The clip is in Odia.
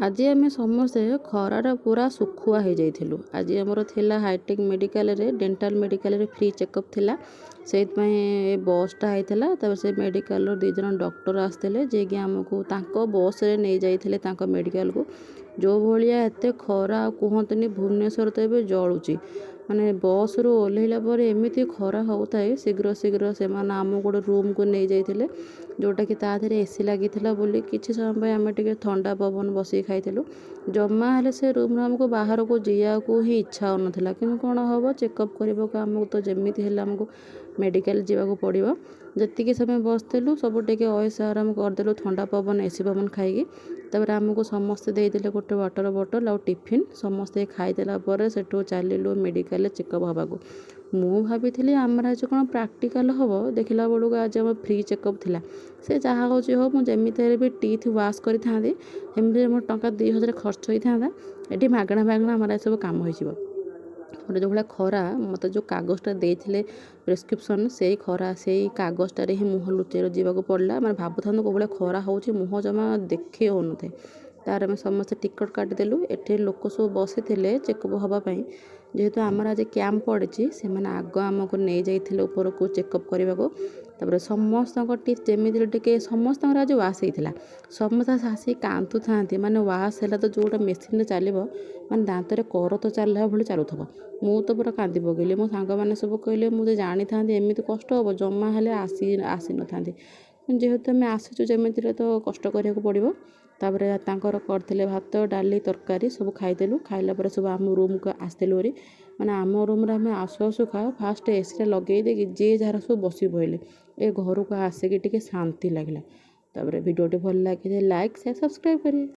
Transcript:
ଆଜି ଆମେ ସମସ୍ତେ ଖରାରେ ପୁରା ଶୁଖୁଆ ହେଇଯାଇଥିଲୁ। ଆଜି ଆମର ଥିଲା ହାଇଟେକ୍ ମେଡ଼ିକାଲରେ ଡେଣ୍ଟାଲ ମେଡ଼ିକାଲରେ ଫ୍ରି ଚେକଅପ୍ ଥିଲା। ସେଇଥିପାଇଁ ଏ ବସ୍ଟା ହେଇଥିଲା। ତାପରେ ସେ ମେଡ଼ିକାଲର 2 ଜଣ ଡକ୍ଟର ଆସିଥିଲେ, ଯିଏକି ଆମକୁ ତାଙ୍କ ବସ୍ରେ ନେଇଯାଇଥିଲେ ତାଙ୍କ ମେଡ଼ିକାଲକୁ। ଯେଉଁ ଭଳିଆ ଏତେ ଖରା ଆଉ କୁହନ୍ତୁନି, ଭୁବନେଶ୍ୱର ତ ଏବେ ଜଳୁଛି। ମାନେ ବସ୍ରୁ ଓହ୍ଲେଇଲା ପରେ ଏମିତି ଖରା ହେଉଥାଏ, ଶୀଘ୍ର ସେମାନେ ଆମକୁ ଗୋଟେ ରୁମ୍କୁ ନେଇଯାଇଥିଲେ, ଯେଉଁଟାକି ତା ଦେହରେ ଏସି ଲାଗିଥିଲା ବୋଲି କିଛି ସମୟ ପାଇଁ ଆମେ ଟିକେ ଥଣ୍ଡା ପବନ ବସିକି ଖାଇଥିଲୁ। ଜମା ହେଲେ ସେ ରୁମ୍ରୁ ଆମକୁ ବାହାରକୁ ଯିବାକୁ ହିଁ ଇଚ୍ଛା ହେଉନଥିଲା। କିନ୍ତୁ କ'ଣ ହେବ, ଚେକଅପ୍ କରିବାକୁ ଆମକୁ ତ ଯେମିତି ହେଲେ ଆମକୁ ମେଡ଼ିକାଲ ଯିବାକୁ ପଡ଼ିବ। ଯେତିକି ସମୟ ବସିଥିଲୁ ସବୁ ଟିକେ ଅଏସ ଆରାମ କରିଦେଲୁ, ଥଣ୍ଡା ପବନ ଏସି ପବନ ଖାଇକି। ତାପରେ ଆମକୁ ସମସ୍ତେ ଦେଇଦେଲେ ଗୋଟେ ୱାଟର ବୋଟଲ ଆଉ ଟିଫିନ୍। ସମସ୍ତେ ଖାଇଦେଲା ପରେ ସେଠୁ ଚାଲିଲୁ ମେଡ଼ିକାଲରେ ଚେକଅପ୍ ହେବାକୁ। ମୁଁ ଭାବିଥିଲି ଆମର ଆଜି କ'ଣ ପ୍ରାକ୍ଟିକାଲ ହେବ, ଦେଖିଲା ବେଳକୁ ଆଜି ଆମର ଫ୍ରି ଚେକଅପ୍ ଥିଲା। ସେ ଯାହା ହେଉଛି ହଉ, ମୁଁ ଯେମିତି ହେଲେ ବି ଟିଥ୍ ୱାଶ୍ କରିଥାନ୍ତି। ଏମିତିରେ ମୋର ଟଙ୍କା 2000 ଖର୍ଚ୍ଚ ହୋଇଥାନ୍ତା, ଏଠି ମାଗଣା ଆମର ଏସବୁ କାମ ହୋଇଯିବ। ଗୋଟେ ଯେଉଁ ଭଳିଆ ଖରା, ମୋତେ ଯେଉଁ କାଗଜଟା ଦେଇଥିଲେ ପ୍ରେସ୍କ୍ରିପ୍ସନ୍, ସେଇ କାଗଜଟାରେ ହିଁ ମୁହଁ ଲୁଚେଇ ଯିବାକୁ ପଡ଼ିଲା। ମାନେ ଭାବୁଥାନ୍ତୁ କେଉଁ ଭଳିଆ ଖରା ହେଉଛି, ମୁହଁ ଜମା ଦେଖି ହେଉନଥାଏ। ତାର ଆମେ ସମସ୍ତେ ଟିକଟ କାଟିଦେଲୁ। ଏଠି ଲୋକ ସବୁ ବସିଥିଲେ ଚେକଅପ୍ ହେବା ପାଇଁ। ଯେହେତୁ ଆମର ଆଜି କ୍ୟାମ୍ପ ପଡ଼ିଛି, ସେମାନେ ଆଗ ଆମକୁ ନେଇଯାଇଥିଲେ ଉପରକୁ ଚେକଅପ୍ କରିବାକୁ। ତାପରେ ସମସ୍ତଙ୍କ ଯେମିତି ଟିକେ ସମସ୍ତଙ୍କର ଆଜି ୱାଶ୍ ହେଇଥିଲା। ସମସ୍ତେ ଆସିକି କାନ୍ଦୁଥାନ୍ତି, ମାନେ ୱାଶ୍ ହେଲା ତ ଯେଉଁଟା ମେସିନ୍ରେ ଚାଲିବ, ମାନେ ଦାନ୍ତରେ କରତ ଚାଲିଲା ଭଳି ଚାଲୁଥିବ। ମୁଁ ତ ପୁରା କାନ୍ଦି ପକେଇଲି। ମୋ ସାଙ୍ଗମାନେ ସବୁ କହିଲେ, ମୁଁ ତ ଜାଣିଥାନ୍ତି ଏମିତି କଷ୍ଟ ହେବ, ଜମା ହେଲେ ଆସିନଥାନ୍ତି। ଯେହେତୁ ଆମେ ଆସିଛୁ ଯେମିତିରେ ତ କଷ୍ଟ କରିବାକୁ ପଡ଼ିବ। ତାପରେ ତାଙ୍କର କରିଥିଲେ ଭାତ, ଡାଲି, ତରକାରୀ ସବୁ ଖାଇଦେଲୁ। ଖାଇଲା ପରେ ସବୁ ଆମ ରୁମ୍କୁ ଆସିଥିଲୁ ଭାରି। ମାନେ ଆମ ରୁମ୍ରେ ଆମେ ଆସୁ ଫାଷ୍ଟ ଏସିଟା ଲଗେଇ ଦେଇକି ଯିଏ ଯାହାର ସବୁ ବସି ପଡ଼ିଲେ। ଏ ଘରକୁ ଆସିକି ଟିକେ ଶାନ୍ତି ଲାଗିଲା। ତାପରେ ଭିଡ଼ିଓଟି ଭଲ ଲାଗିଲେ ଲାଇକ୍, ସେୟାର, ସବସ୍କ୍ରାଇବ୍ କରିବେ।